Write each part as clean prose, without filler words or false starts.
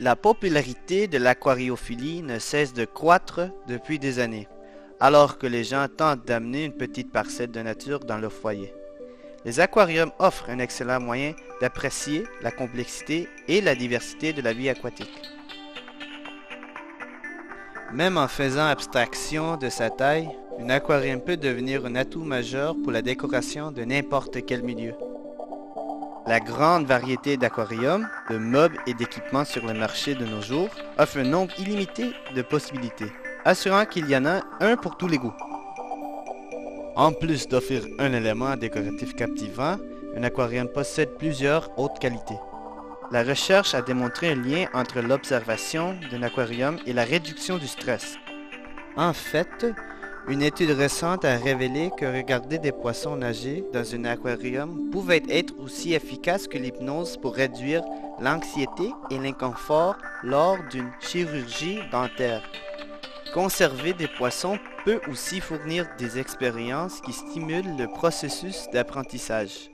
La popularité de l'aquariophilie ne cesse de croître depuis des années, alors que les gens tentent d'amener une petite parcelle de nature dans leur foyer. Les aquariums offrent un excellent moyen d'apprécier la complexité et la diversité de la vie aquatique. Même en faisant abstraction de sa taille, un aquarium peut devenir un atout majeur pour la décoration de n'importe quel milieu. La grande variété d'aquariums, de meubles et d'équipements sur le marché de nos jours offre un nombre illimité de possibilités, assurant qu'il y en a un pour tous les goûts. En plus d'offrir un élément décoratif captivant, un aquarium possède plusieurs autres qualités. La recherche a démontré un lien entre l'observation d'un aquarium et la réduction du stress. En fait, une étude récente a révélé que regarder des poissons nager dans un aquarium pouvait être aussi efficace que l'hypnose pour réduire l'anxiété et l'inconfort lors d'une chirurgie dentaire. Conserver des poissons peut aussi fournir des expériences qui stimulent le processus d'apprentissage.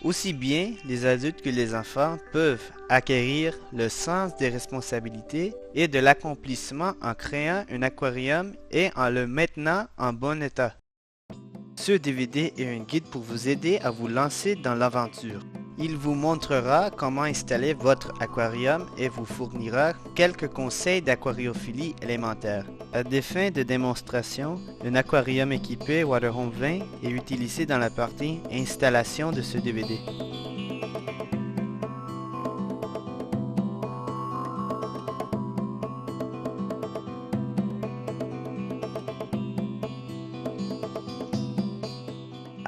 Aussi bien les adultes que les enfants peuvent acquérir le sens des responsabilités et de l'accomplissement en créant un aquarium et en le maintenant en bon état. Ce DVD est un guide pour vous aider à vous lancer dans l'aventure. Il vous montrera comment installer votre aquarium et vous fournira quelques conseils d'aquariophilie élémentaire. À des fins de démonstration, un aquarium équipé Waterhome 20 est utilisé dans la partie installation de ce DVD.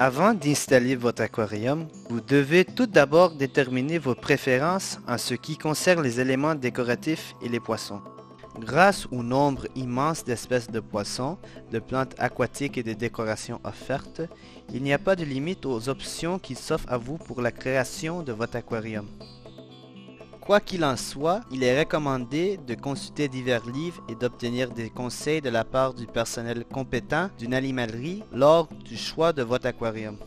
Avant d'installer votre aquarium, vous devez tout d'abord déterminer vos préférences en ce qui concerne les éléments décoratifs et les poissons. Grâce au nombre immense d'espèces de poissons, de plantes aquatiques et de décorations offertes, il n'y a pas de limite aux options qui s'offrent à vous pour la création de votre aquarium. Quoi qu'il en soit, il est recommandé de consulter divers livres et d'obtenir des conseils de la part du personnel compétent d'une animalerie lors du choix de votre aquarium.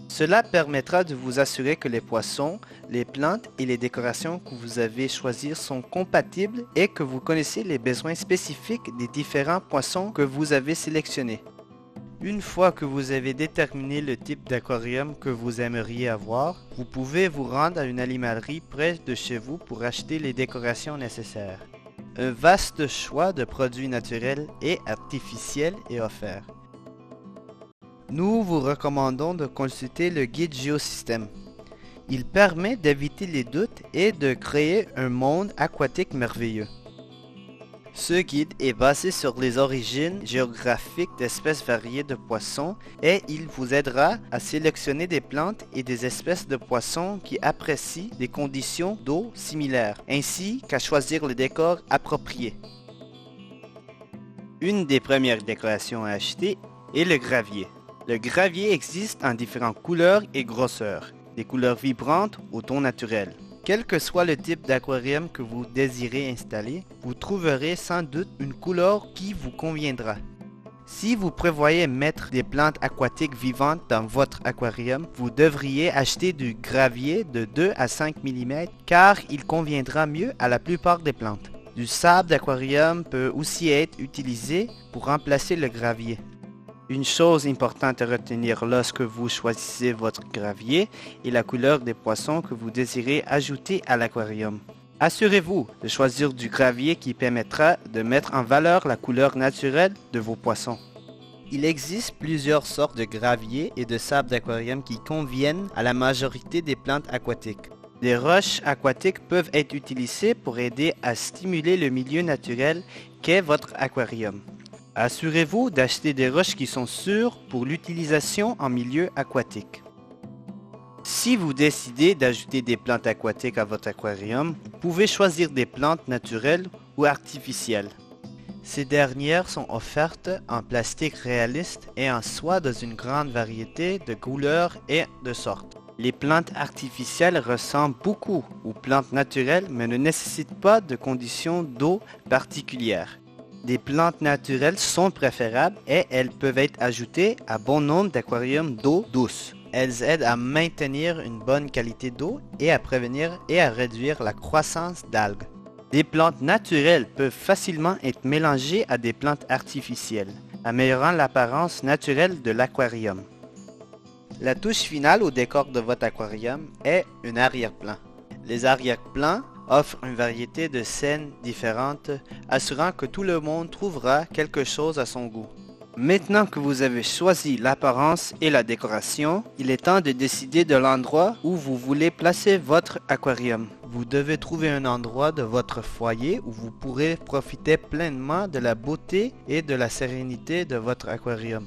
Cela permettra de vous assurer que les poissons, les plantes et les décorations que vous avez choisies sont compatibles et que vous connaissez les besoins spécifiques des différents poissons que vous avez sélectionnés. Une fois que vous avez déterminé le type d'aquarium que vous aimeriez avoir, vous pouvez vous rendre à une animalerie près de chez vous pour acheter les décorations nécessaires. Un vaste choix de produits naturels et artificiels est offert. Nous vous recommandons de consulter le guide Géosystème. Il permet d'éviter les doutes et de créer un monde aquatique merveilleux. Ce guide est basé sur les origines géographiques d'espèces variées de poissons et il vous aidera à sélectionner des plantes et des espèces de poissons qui apprécient des conditions d'eau similaires, ainsi qu'à choisir le décor approprié. Une des premières décorations à acheter est le gravier. Le gravier existe en différentes couleurs et grosseurs, des couleurs vibrantes au ton naturel. Quel que soit le type d'aquarium que vous désirez installer, vous trouverez sans doute une couleur qui vous conviendra. Si vous prévoyez mettre des plantes aquatiques vivantes dans votre aquarium, vous devriez acheter du gravier de 2 à 5 mm car il conviendra mieux à la plupart des plantes. Du sable d'aquarium peut aussi être utilisé pour remplacer le gravier. Une chose importante à retenir lorsque vous choisissez votre gravier est la couleur des poissons que vous désirez ajouter à l'aquarium. Assurez-vous de choisir du gravier qui permettra de mettre en valeur la couleur naturelle de vos poissons. Il existe plusieurs sortes de gravier et de sable d'aquarium qui conviennent à la majorité des plantes aquatiques. Des roches aquatiques peuvent être utilisées pour aider à stimuler le milieu naturel qu'est votre aquarium. Assurez-vous d'acheter des roches qui sont sûres pour l'utilisation en milieu aquatique. Si vous décidez d'ajouter des plantes aquatiques à votre aquarium, vous pouvez choisir des plantes naturelles ou artificielles. Ces dernières sont offertes en plastique réaliste et en soie dans une grande variété de couleurs et de sortes. Les plantes artificielles ressemblent beaucoup aux plantes naturelles mais ne nécessitent pas de conditions d'eau particulières. Des plantes naturelles sont préférables et elles peuvent être ajoutées à bon nombre d'aquariums d'eau douce. Elles aident à maintenir une bonne qualité d'eau et à prévenir et à réduire la croissance d'algues. Des plantes naturelles peuvent facilement être mélangées à des plantes artificielles, améliorant l'apparence naturelle de l'aquarium. La touche finale au décor de votre aquarium est un arrière-plan. Les arrière-plans offrent une variété de scènes différentes, assurant que tout le monde trouvera quelque chose à son goût. Maintenant que vous avez choisi l'apparence et la décoration, il est temps de décider de l'endroit où vous voulez placer votre aquarium. Vous devez trouver un endroit de votre foyer où vous pourrez profiter pleinement de la beauté et de la sérénité de votre aquarium.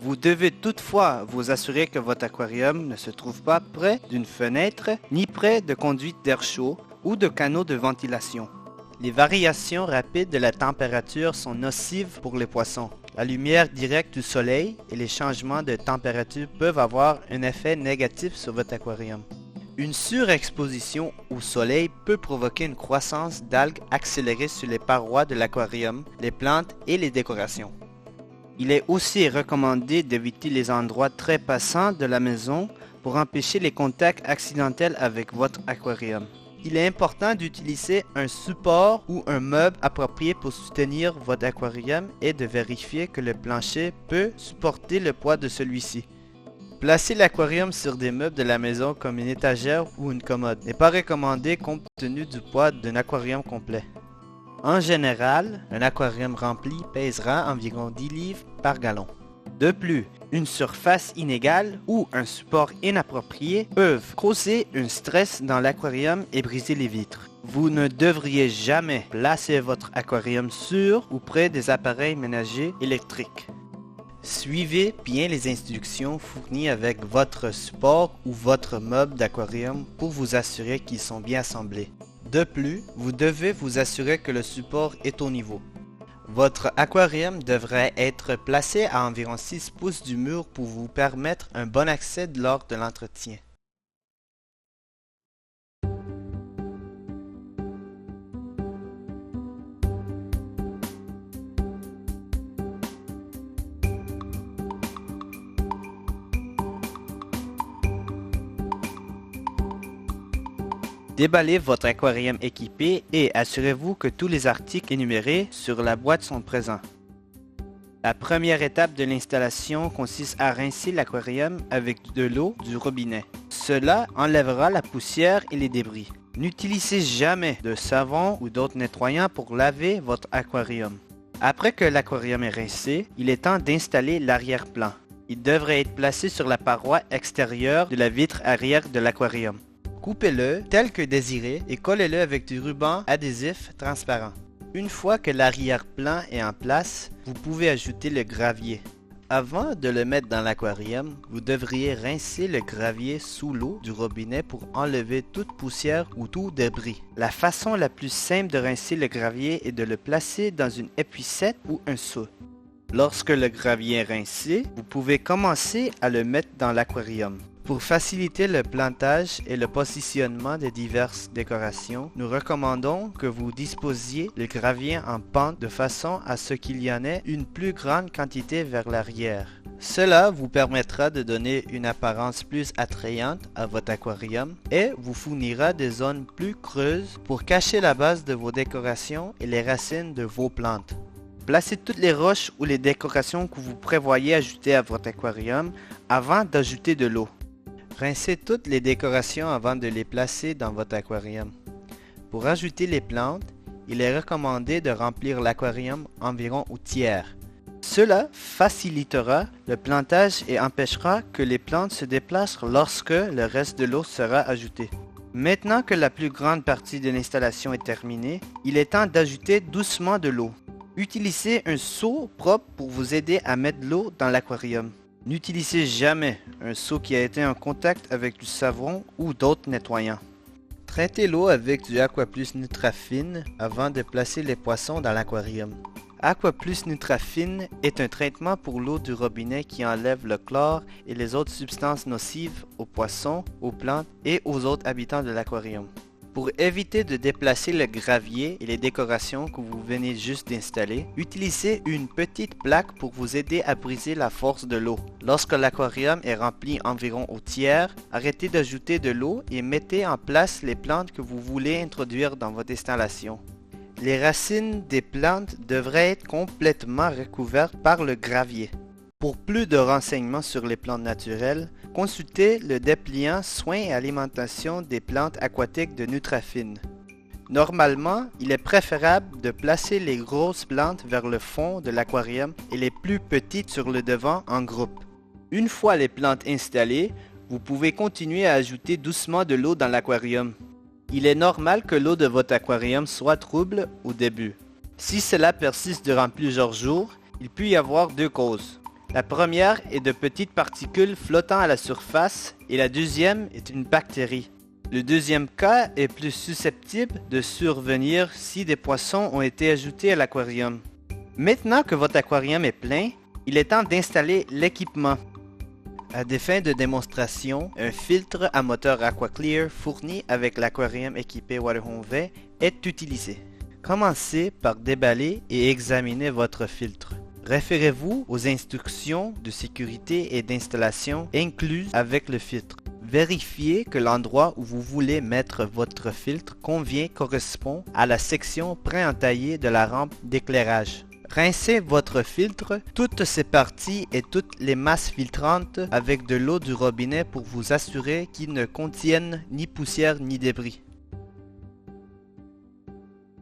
Vous devez toutefois vous assurer que votre aquarium ne se trouve pas près d'une fenêtre, ni près de conduites d'air chaud ou de canaux de ventilation. Les variations rapides de la température sont nocives pour les poissons. La lumière directe du soleil et les changements de température peuvent avoir un effet négatif sur votre aquarium. Une surexposition au soleil peut provoquer une croissance d'algues accélérée sur les parois de l'aquarium, les plantes et les décorations. Il est aussi recommandé d'éviter les endroits très passants de la maison pour empêcher les contacts accidentels avec votre aquarium. Il est important d'utiliser un support ou un meuble approprié pour soutenir votre aquarium et de vérifier que le plancher peut supporter le poids de celui-ci. Placer l'aquarium sur des meubles de la maison comme une étagère ou une commode n'est pas recommandé compte tenu du poids d'un aquarium complet. En général, un aquarium rempli pèsera environ 10 livres par gallon. De plus, une surface inégale ou un support inapproprié peuvent causer un stress dans l'aquarium et briser les vitres. Vous ne devriez jamais placer votre aquarium sur ou près des appareils ménagers électriques. Suivez bien les instructions fournies avec votre support ou votre meuble d'aquarium pour vous assurer qu'ils sont bien assemblés. De plus, vous devez vous assurer que le support est au niveau. Votre aquarium devrait être placé à environ 6 pouces du mur pour vous permettre un bon accès lors de l'entretien. Déballez votre aquarium équipé et assurez-vous que tous les articles énumérés sur la boîte sont présents. La première étape de l'installation consiste à rincer l'aquarium avec de l'eau du robinet. Cela enlèvera la poussière et les débris. N'utilisez jamais de savon ou d'autres nettoyants pour laver votre aquarium. Après que l'aquarium est rincé, il est temps d'installer l'arrière-plan. Il devrait être placé sur la paroi extérieure de la vitre arrière de l'aquarium. Coupez-le tel que désiré et collez-le avec du ruban adhésif transparent. Une fois que l'arrière-plan est en place, vous pouvez ajouter le gravier. Avant de le mettre dans l'aquarium, vous devriez rincer le gravier sous l'eau du robinet pour enlever toute poussière ou tout débris. La façon la plus simple de rincer le gravier est de le placer dans une épuisette ou un seau. Lorsque le gravier est rincé, vous pouvez commencer à le mettre dans l'aquarium. Pour faciliter le plantage et le positionnement des diverses décorations, nous recommandons que vous disposiez le gravier en pente de façon à ce qu'il y en ait une plus grande quantité vers l'arrière. Cela vous permettra de donner une apparence plus attrayante à votre aquarium et vous fournira des zones plus creuses pour cacher la base de vos décorations et les racines de vos plantes. Placez toutes les roches ou les décorations que vous prévoyez ajouter à votre aquarium avant d'ajouter de l'eau. Rincez toutes les décorations avant de les placer dans votre aquarium. Pour ajouter les plantes, il est recommandé de remplir l'aquarium environ au tiers. Cela facilitera le plantage et empêchera que les plantes se déplacent lorsque le reste de l'eau sera ajouté. Maintenant que la plus grande partie de l'installation est terminée, il est temps d'ajouter doucement de l'eau. Utilisez un seau propre pour vous aider à mettre de l'eau dans l'aquarium. N'utilisez jamais un seau qui a été en contact avec du savon ou d'autres nettoyants. Traitez l'eau avec du Aquaplus Nutrafine avant de placer les poissons dans l'aquarium. Aquaplus Nutrafine est un traitement pour l'eau du robinet qui enlève le chlore et les autres substances nocives aux poissons, aux plantes et aux autres habitants de l'aquarium. Pour éviter de déplacer le gravier et les décorations que vous venez juste d'installer, utilisez une petite plaque pour vous aider à briser la force de l'eau. Lorsque l'aquarium est rempli environ au tiers, arrêtez d'ajouter de l'eau et mettez en place les plantes que vous voulez introduire dans votre installation. Les racines des plantes devraient être complètement recouvertes par le gravier. Pour plus de renseignements sur les plantes naturelles, consultez le dépliant Soins et alimentation des plantes aquatiques de Nutrafine. Normalement, il est préférable de placer les grosses plantes vers le fond de l'aquarium et les plus petites sur le devant en groupe. Une fois les plantes installées, vous pouvez continuer à ajouter doucement de l'eau dans l'aquarium. Il est normal que l'eau de votre aquarium soit trouble au début. Si cela persiste durant plusieurs jours, il peut y avoir deux causes. La première est de petites particules flottant à la surface et la deuxième est une bactérie. Le deuxième cas est plus susceptible de survenir si des poissons ont été ajoutés à l'aquarium. Maintenant que votre aquarium est plein, il est temps d'installer l'équipement. À des fins de démonstration, un filtre à moteur AquaClear fourni avec l'aquarium équipé Waterhome V est utilisé. Commencez par déballer et examiner votre filtre. Référez-vous aux instructions de sécurité et d'installation incluses avec le filtre. Vérifiez que l'endroit où vous voulez mettre votre filtre correspond à la section pré-entaillée de la rampe d'éclairage. Rincez votre filtre, toutes ses parties et toutes les masses filtrantes avec de l'eau du robinet pour vous assurer qu'ils ne contiennent ni poussière ni débris.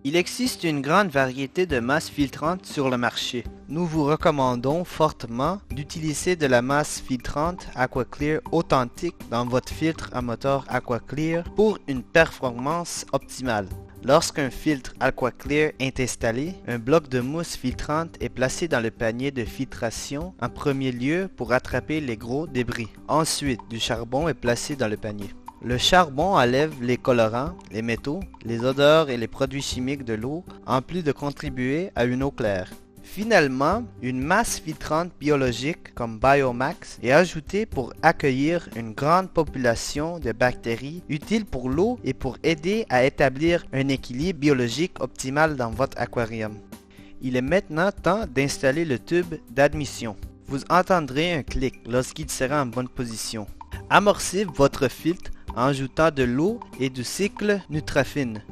Il existe une grande variété de masses filtrantes sur le marché. Nous vous recommandons fortement d'utiliser de la masse filtrante AquaClear authentique dans votre filtre à moteur AquaClear pour une performance optimale. Lorsqu'un filtre AquaClear est installé, un bloc de mousse filtrante est placé dans le panier de filtration en premier lieu pour attraper les gros débris. Ensuite, du charbon est placé dans le panier. Le charbon enlève les colorants, les métaux, les odeurs et les produits chimiques de l'eau, en plus de contribuer à une eau claire. Finalement, une masse filtrante biologique comme Biomax est ajoutée pour accueillir une grande population de bactéries utiles pour l'eau et pour aider à établir un équilibre biologique optimal dans votre aquarium. Il est maintenant temps d'installer le tube d'admission. Vous entendrez un clic lorsqu'il sera en bonne position. Amorcez votre filtre en ajoutant de l'eau et du cycle Nutrafine.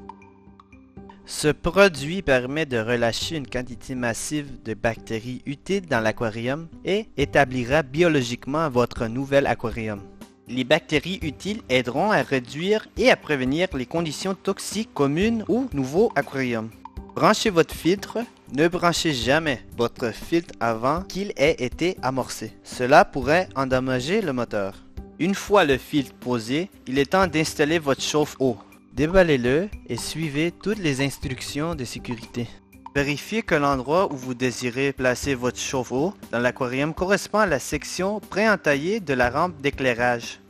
Ce produit permet de relâcher une quantité massive de bactéries utiles dans l'aquarium et établira biologiquement votre nouvel aquarium. Les bactéries utiles aideront à réduire et à prévenir les conditions toxiques communes au nouveau aquarium. Branchez votre filtre. Ne branchez jamais votre filtre avant qu'il ait été amorcé. Cela pourrait endommager le moteur. Une fois le filtre posé, il est temps d'installer votre chauffe-eau. Déballez-le et suivez toutes les instructions de sécurité. Vérifiez que l'endroit où vous désirez placer votre chauffe-eau dans l'aquarium correspond à la section pré-entaillée de la rampe d'éclairage.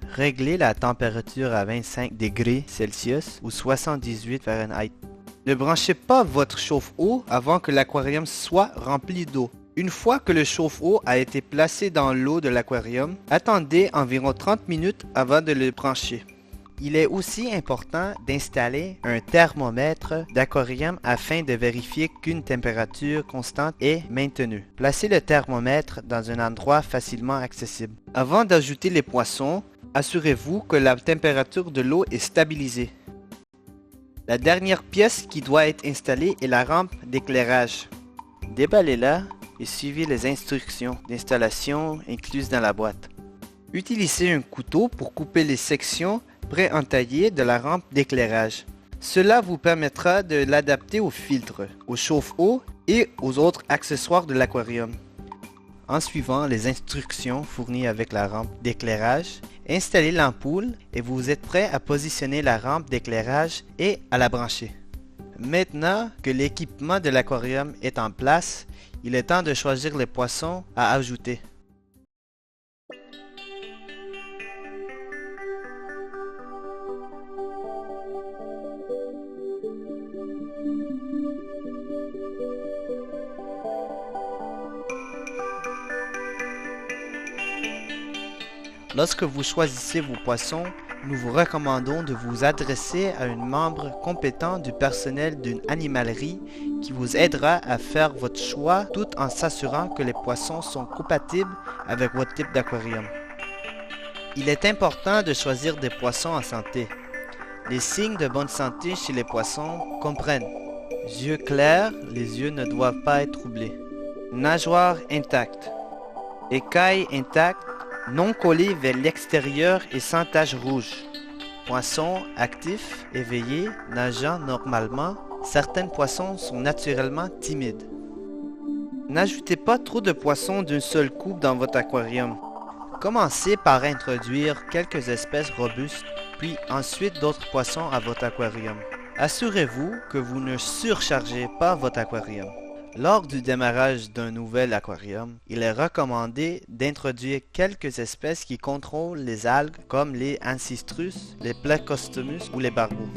Réglez la température à 25 degrés Celsius ou 78 Fahrenheit. Ne branchez pas votre chauffe-eau avant que l'aquarium soit rempli d'eau. Une fois que le chauffe-eau a été placé dans l'eau de l'aquarium, attendez environ 30 minutes avant de le brancher. Il est aussi important d'installer un thermomètre d'aquarium afin de vérifier qu'une température constante est maintenue. Placez le thermomètre dans un endroit facilement accessible. Avant d'ajouter les poissons, assurez-vous que la température de l'eau est stabilisée. La dernière pièce qui doit être installée est la rampe d'éclairage. Déballez-la et suivez les instructions d'installation incluses dans la boîte. Utilisez un couteau pour couper les sections pré-entaillées de la rampe d'éclairage. Cela vous permettra de l'adapter au filtre, au chauffe-eau et aux autres accessoires de l'aquarium. En suivant les instructions fournies avec la rampe d'éclairage, installez l'ampoule et vous êtes prêt à positionner la rampe d'éclairage et à la brancher. Maintenant que l'équipement de l'aquarium est en place, il est temps de choisir les poissons à ajouter. Lorsque vous choisissez vos poissons, nous vous recommandons de vous adresser à un membre compétent du personnel d'une animalerie qui vous aidera à faire votre choix tout en s'assurant que les poissons sont compatibles avec votre type d'aquarium. Il est important de choisir des poissons en santé. Les signes de bonne santé chez les poissons comprennent yeux clairs, les yeux ne doivent pas être troublés. Nageoires intactes. Écailles intactes, non collées vers l'extérieur et sans taches rouges. Poissons actifs, éveillés, nageant normalement. Certains poissons sont naturellement timides. N'ajoutez pas trop de poissons d'une seule coupe dans votre aquarium. Commencez par introduire quelques espèces robustes, puis ensuite d'autres poissons à votre aquarium. Assurez-vous que vous ne surchargez pas votre aquarium. Lors du démarrage d'un nouvel aquarium, il est recommandé d'introduire quelques espèces qui contrôlent les algues comme les Ancistrus, les Plecostomus ou les barbeaux.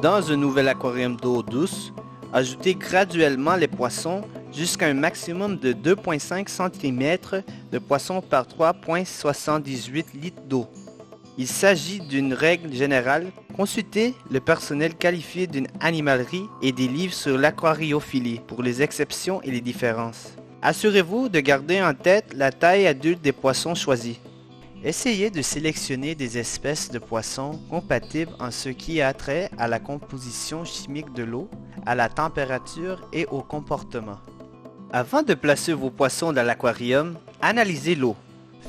Dans un nouvel aquarium d'eau douce, ajoutez graduellement les poissons jusqu'à un maximum de 2,5 cm de poissons par 3,78 litres d'eau. Il s'agit d'une règle générale. Consultez le personnel qualifié d'une animalerie et des livres sur l'aquariophilie pour les exceptions et les différences. Assurez-vous de garder en tête la taille adulte des poissons choisis. Essayez de sélectionner des espèces de poissons compatibles en ce qui a trait à la composition chimique de l'eau, à la température et au comportement. Avant de placer vos poissons dans l'aquarium, analysez l'eau.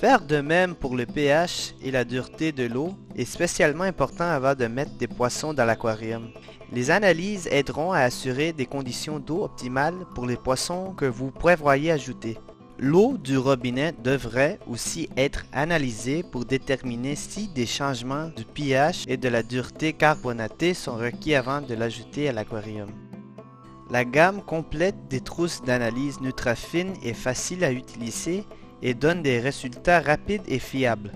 Faire de même pour le pH et la dureté de l'eau est spécialement important avant de mettre des poissons dans l'aquarium. Les analyses aideront à assurer des conditions d'eau optimales pour les poissons que vous prévoyez ajouter. L'eau du robinet devrait aussi être analysée pour déterminer si des changements du pH et de la dureté carbonatée sont requis avant de l'ajouter à l'aquarium. La gamme complète des trousses d'analyse Nutrafin est facile à utiliser et donne des résultats rapides et fiables.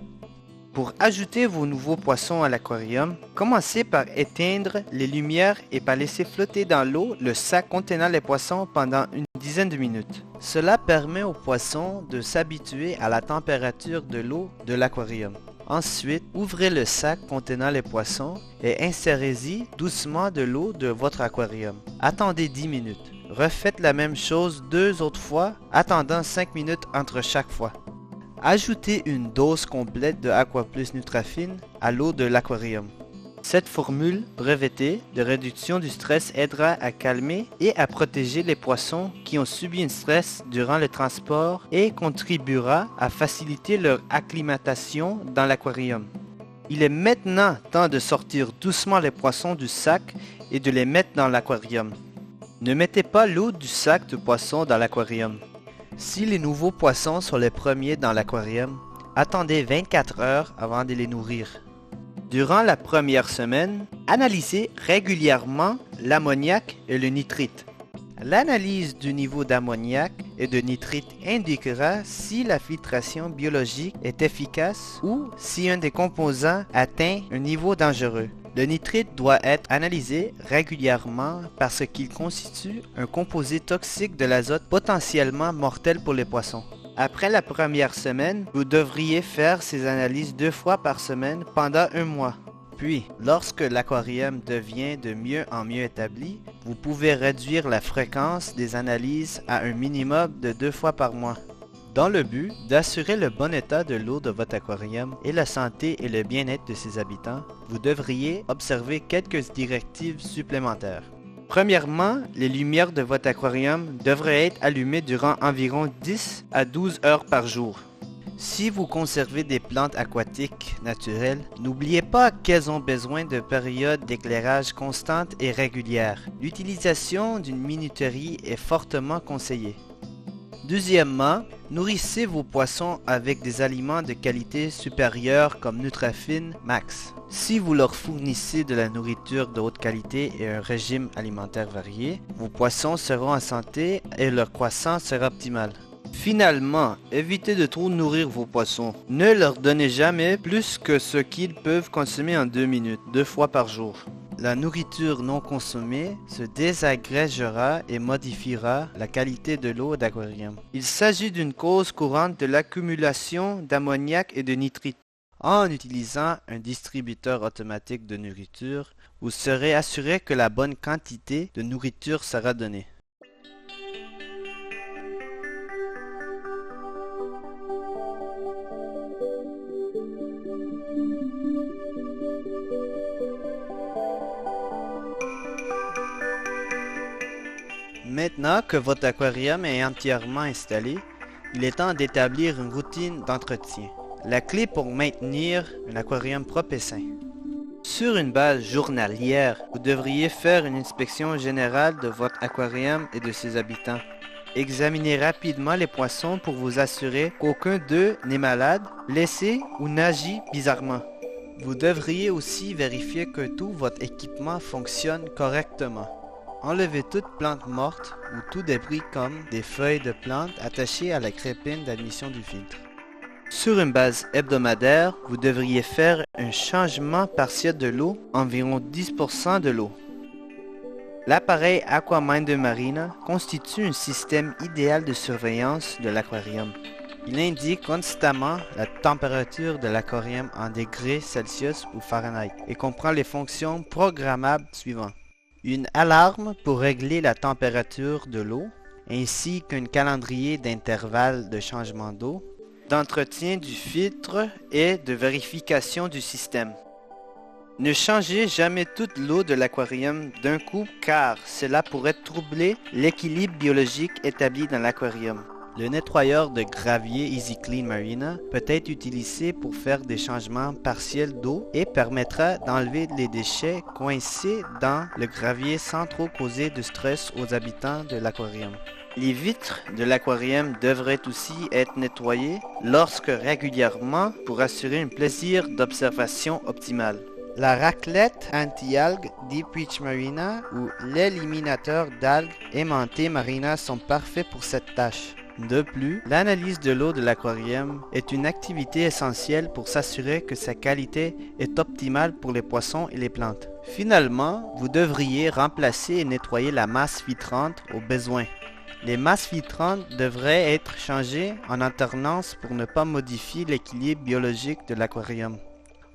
Pour ajouter vos nouveaux poissons à l'aquarium, commencez par éteindre les lumières et par laisser flotter dans l'eau le sac contenant les poissons pendant une dizaine de minutes. Cela permet aux poissons de s'habituer à la température de l'eau de l'aquarium. Ensuite, ouvrez le sac contenant les poissons et insérez-y doucement de l'eau de votre aquarium. Attendez 10 minutes. Refaites la même chose 2 autres fois, attendant 5 minutes entre chaque fois. Ajoutez une dose complète de Aquaplus Nutrafin à l'eau de l'aquarium. Cette formule brevetée de réduction du stress aidera à calmer et à protéger les poissons qui ont subi un stress durant le transport et contribuera à faciliter leur acclimatation dans l'aquarium. Il est maintenant temps de sortir doucement les poissons du sac et de les mettre dans l'aquarium. Ne mettez pas l'eau du sac de poissons dans l'aquarium. Si les nouveaux poissons sont les premiers dans l'aquarium, attendez 24 heures avant de les nourrir. Durant la première semaine, analysez régulièrement l'ammoniac et le nitrite. L'analyse du niveau d'ammoniac et de nitrite indiquera si la filtration biologique est efficace ou si un des composants atteint un niveau dangereux. Le nitrite doit être analysé régulièrement parce qu'il constitue un composé toxique de l'azote potentiellement mortel pour les poissons. Après la première semaine, vous devriez faire ces analyses 2 fois par semaine pendant 1 mois. Puis, lorsque l'aquarium devient de mieux en mieux établi, vous pouvez réduire la fréquence des analyses à un minimum de 2 fois par mois. Dans le but d'assurer le bon état de l'eau de votre aquarium et la santé et le bien-être de ses habitants, vous devriez observer quelques directives supplémentaires. Premièrement, les lumières de votre aquarium devraient être allumées durant environ 10 à 12 heures par jour. Si vous conservez des plantes aquatiques naturelles, n'oubliez pas qu'elles ont besoin de périodes d'éclairage constantes et régulières. L'utilisation d'une minuterie est fortement conseillée. Deuxièmement, nourrissez vos poissons avec des aliments de qualité supérieure comme Nutrafin Max. Si vous leur fournissez de la nourriture de haute qualité et un régime alimentaire varié, vos poissons seront en santé et leur croissance sera optimale. Finalement, évitez de trop nourrir vos poissons. Ne leur donnez jamais plus que ce qu'ils peuvent consommer en 2 minutes, 2 fois par jour. La nourriture non consommée se désagrégera et modifiera la qualité de l'eau d'aquarium. Il s'agit d'une cause courante de l'accumulation d'ammoniac et de nitrite. En utilisant un distributeur automatique de nourriture, vous serez assuré que la bonne quantité de nourriture sera donnée. Maintenant que votre aquarium est entièrement installé, il est temps d'établir une routine d'entretien. La clé pour maintenir un aquarium propre et sain. Sur une base journalière, vous devriez faire une inspection générale de votre aquarium et de ses habitants. Examinez rapidement les poissons pour vous assurer qu'aucun d'eux n'est malade, blessé ou n'agit bizarrement. Vous devriez aussi vérifier que tout votre équipement fonctionne correctement. Enlevez toute plante morte ou tout débris comme des feuilles de plantes attachées à la crépine d'admission du filtre. Sur une base hebdomadaire, vous devriez faire un changement partiel de l'eau, environ 10% de l'eau. L'appareil Aquaminder Marina constitue un système idéal de surveillance de l'aquarium. Il indique constamment la température de l'aquarium en degrés Celsius ou Fahrenheit et comprend les fonctions programmables suivantes. Une alarme pour régler la température de l'eau, ainsi qu'un calendrier d'intervalles de changement d'eau, d'entretien du filtre et de vérification du système. Ne changez jamais toute l'eau de l'aquarium d'un coup car cela pourrait troubler l'équilibre biologique établi dans l'aquarium. Le nettoyeur de gravier Easy Clean Marina peut être utilisé pour faire des changements partiels d'eau et permettra d'enlever les déchets coincés dans le gravier sans trop causer de stress aux habitants de l'aquarium. Les vitres de l'aquarium devraient aussi être nettoyées régulièrement pour assurer un plaisir d'observation optimal. La raclette anti-algues Deep Reach Marina ou l'éliminateur d'algues aimantées Marina sont parfaits pour cette tâche. De plus, l'analyse de l'eau de l'aquarium est une activité essentielle pour s'assurer que sa qualité est optimale pour les poissons et les plantes. Finalement, vous devriez remplacer et nettoyer la masse filtrante au besoin. Les masses filtrantes devraient être changées en alternance pour ne pas modifier l'équilibre biologique de l'aquarium.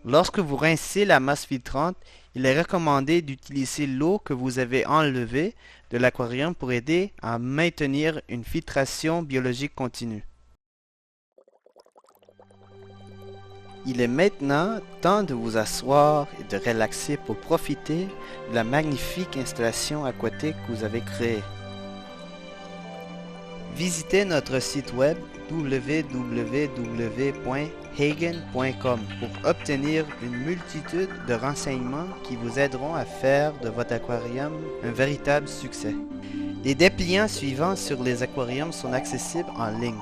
Lorsque vous rincez la masse filtrante, il est recommandé d'utiliser l'eau que vous avez enlevée de l'aquarium pour aider à maintenir une filtration biologique continue. Il est maintenant temps de vous asseoir et de relaxer pour profiter de la magnifique installation aquatique que vous avez créée. Visitez notre site web www.hagen.com pour obtenir une multitude de renseignements qui vous aideront à faire de votre aquarium un véritable succès. Les dépliants suivants sur les aquariums sont accessibles en ligne.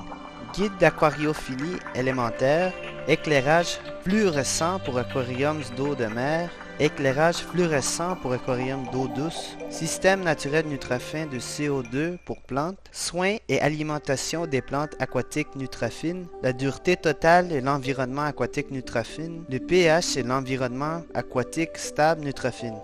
Guide d'aquariophilie élémentaire, éclairage fluorescent pour aquariums d'eau de mer, éclairage fluorescent pour aquarium d'eau douce, système naturel Nutrafin de CO2 pour plantes, soins et alimentation des plantes aquatiques Nutrafin, la dureté totale et l'environnement aquatique Nutrafin, le pH et l'environnement aquatique stable Nutrafin.